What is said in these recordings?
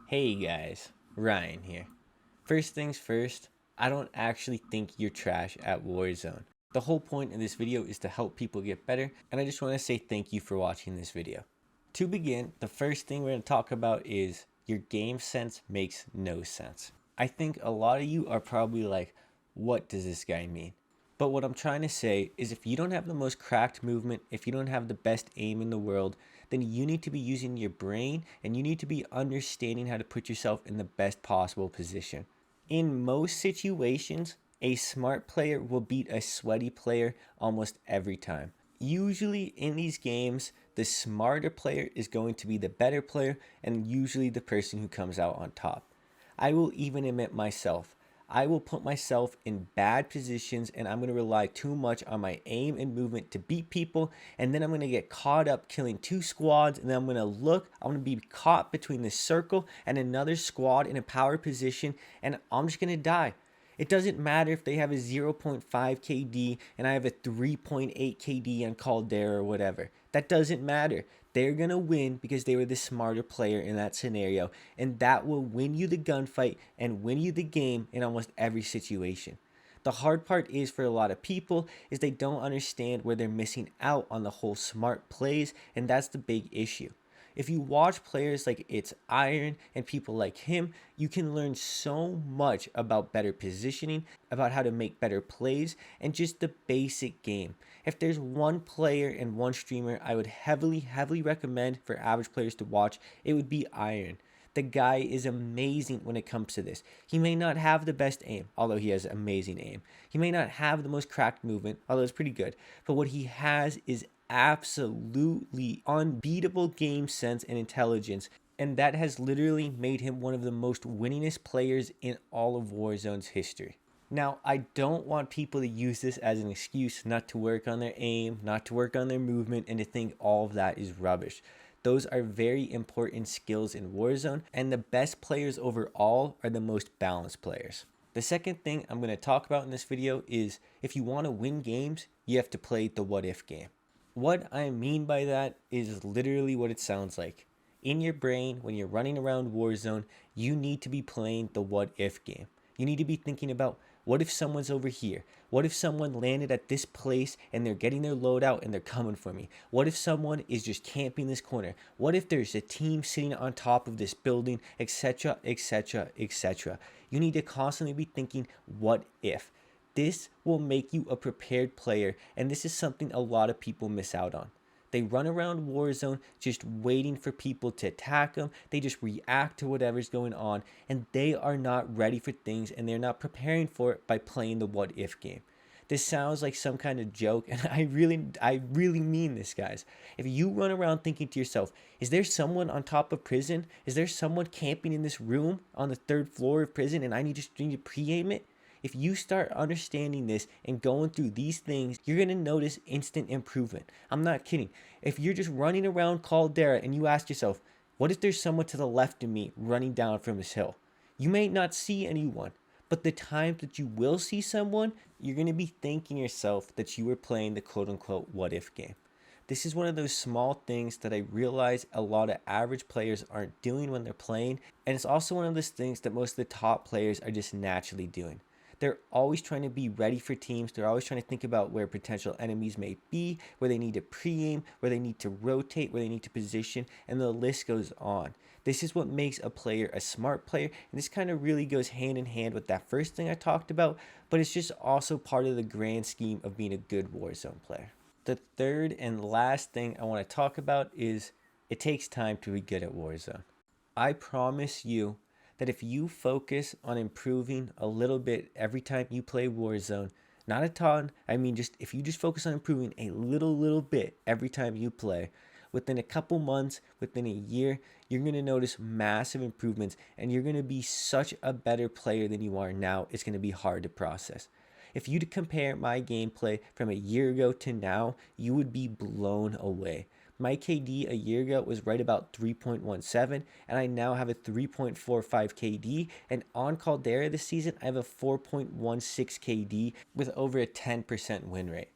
Hey guys, Ryan here. First things first, I don't actually think you're trash at Warzone. The whole point of this video is to help people get better, and I just want to say thank you for watching this video. To begin, the first thing we're going to talk about is your game sense makes no sense. I think a lot of you are probably like, what does this guy mean? But what I'm trying to say is if you don't have the most cracked movement, if you don't have the best aim in the world, then you need to be using your brain and you need to be understanding how to put yourself in the best possible position. In most situations, a smart player will beat a sweaty player almost every time. Usually in these games, the smarter player is going to be the better player and usually the person who comes out on top. I will even admit myself, I will put myself in bad positions and I'm going to rely too much on my aim and movement to beat people. And then I'm going to get caught up killing two squads. And then I'm going to be caught between this circle and another squad in a power position. And I'm just going to die. It doesn't matter if they have a 0.5 KD and I have a 3.8 KD on Caldera or whatever. That doesn't matter. They're going to win because they were the smarter player in that scenario. And that will win you the gunfight and win you the game in almost every situation. The hard part is for a lot of people is they don't understand where they're missing out on the whole smart plays. And that's the big issue. If you watch players like It's Iron and people like him, you can learn so much about better positioning, about how to make better plays, and just the basic game. If there's one player and one streamer I would heavily recommend for average players to watch, it would be Iron. The guy is amazing when it comes to this. He may not have the best aim, although he has amazing aim. He may not have the most cracked movement, although it's pretty good. But what he has is absolutely unbeatable game sense and intelligence. And that has literally made him one of the most winningest players in all of Warzone's history. Now, I don't want people to use this as an excuse not to work on their aim, not to work on their movement, and to think all of that is rubbish. Those are very important skills in Warzone, and the best players overall are the most balanced players. The second thing I'm going to talk about in this video is if you want to win games, you have to play the what if game. What I mean by that is literally what it sounds like. In your brain, when you're running around Warzone, you need to be playing the what if game. You need to be thinking about what if someone's over here? What if someone landed at this place and they're getting their loadout and they're coming for me? What if someone is just camping this corner? What if there's a team sitting on top of this building, etc., etc., etc.? You need to constantly be thinking, what if? This will make you a prepared player, and this is something a lot of people miss out on. They run around Warzone just waiting for people to attack them. They just react to whatever's going on, and they are not ready for things, and they're not preparing for it by playing the what if game. This sounds like some kind of joke, and I really mean this, guys. If you run around thinking to yourself, is there someone on top of prison? Is there someone camping in this room on the third floor of prison, and I need to pre-aim it? If you start understanding this and going through these things, you're going to notice instant improvement. I'm not kidding. If you're just running around Caldera and you ask yourself, what if there's someone to the left of me running down from this hill? You may not see anyone, but the times that you will see someone, you're going to be thanking yourself that you were playing the quote unquote what if game. This is one of those small things that I realize a lot of average players aren't doing when they're playing. And it's also one of those things that most of the top players are just naturally doing. They're always trying to be ready for teams. They're always trying to think about where potential enemies may be, where they need to pre-aim, where they need to rotate, where they need to position, and the list goes on. This is what makes a player a smart player, and this kind of really goes hand in hand with that first thing I talked about, but it's just also part of the grand scheme of being a good Warzone player. The third and last thing I want to talk about is it takes time to be good at Warzone. I promise you that if you focus on improving a little bit every time you play Warzone, not a ton, I mean just if you just focus on improving a little bit every time you play, within a couple months, within a year, you're going to notice massive improvements and you're going to be such a better player than you are now. It's going to be hard to process. If you compare my gameplay from a year ago to now, you would be blown away. My KD a year ago was right about 3.17, and I now have a 3.45 KD. And on Caldera this season, I have a 4.16 KD with over a 10% win rate.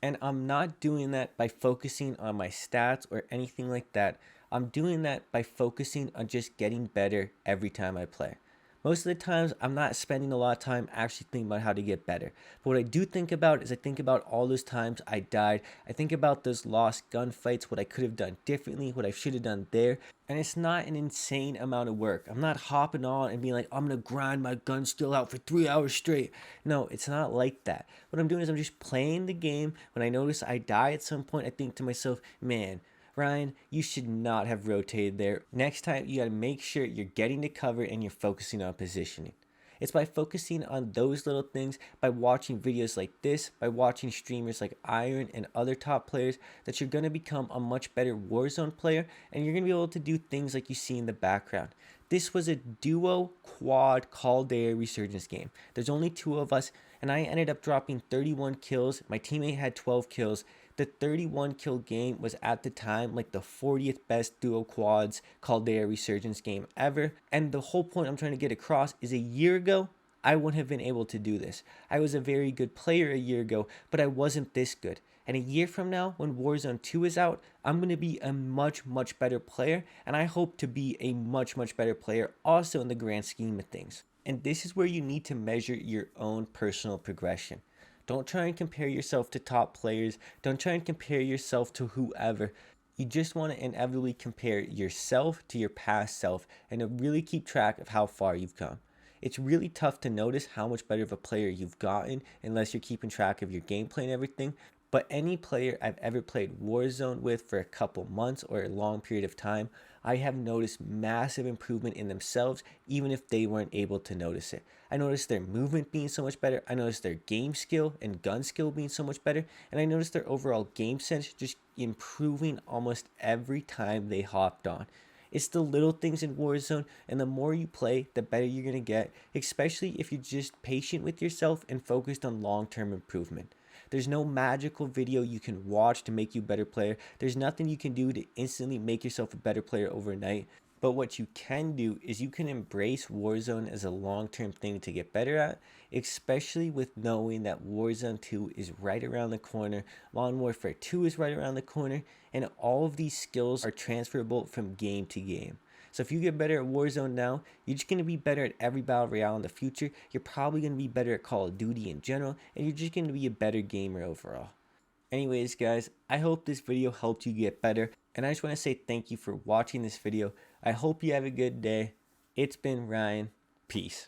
And I'm not doing that by focusing on my stats or anything like that. I'm doing that by focusing on just getting better every time I play. Most of the times, I'm not spending a lot of time actually thinking about how to get better. But what I do think about is I think about all those times I died. I think about those lost gunfights, what I could have done differently, what I should have done there. And it's not an insane amount of work. I'm not hopping on and being like, I'm going to grind my gun skill out for 3 hours straight. No, it's not like that. What I'm doing is I'm just playing the game. When I notice I die at some point, I think to myself, man, Ryan, you should not have rotated there. Next time, you got to make sure you're getting to cover and you're focusing on positioning. It's by focusing on those little things, by watching videos like this, by watching streamers like Iron and other top players, that you're going to become a much better Warzone player, and you're going to be able to do things like you see in the background. This was a duo quad caldera resurgence game. There's only 2 of us, and I ended up dropping 31 kills. My teammate had 12 kills. The 31 kill game was at the time like the 40th best duo quads caldera resurgence game ever. And the whole point I'm trying to get across is a year ago, I wouldn't have been able to do this. I was a very good player a year ago, but I wasn't this good. And a year from now, when Warzone 2 is out, I'm going to be a much, much better player. And I hope to be a much, much better player also in the grand scheme of things. And this is where you need to measure your own personal progression. Don't try and compare yourself to top players. Don't try and compare yourself to whoever. You just want to inevitably compare yourself to your past self and to really keep track of how far you've come. It's really tough to notice how much better of a player you've gotten unless you're keeping track of your gameplay and everything. But any player I've ever played Warzone with for a couple months or a long period of time, I have noticed massive improvement in themselves, even if they weren't able to notice it. I noticed their movement being so much better. I noticed their game skill and gun skill being so much better. And I noticed their overall game sense just improving almost every time they hopped on. It's the little things in Warzone, and the more you play, the better you're going to get, especially if you're just patient with yourself and focused on long-term improvement. There's no magical video you can watch to make you a better player. There's nothing you can do to instantly make yourself a better player overnight. But what you can do is you can embrace Warzone as a long-term thing to get better at, especially with knowing that Warzone 2 is right around the corner, Modern Warfare 2 is right around the corner, and all of these skills are transferable from game to game. So if you get better at Warzone now, you're just going to be better at every Battle Royale in the future. You're probably going to be better at Call of Duty in general, and you're just going to be a better gamer overall. Anyways, guys, I hope this video helped you get better, and I just want to say thank you for watching this video. I hope you have a good day. It's been Ryan. Peace.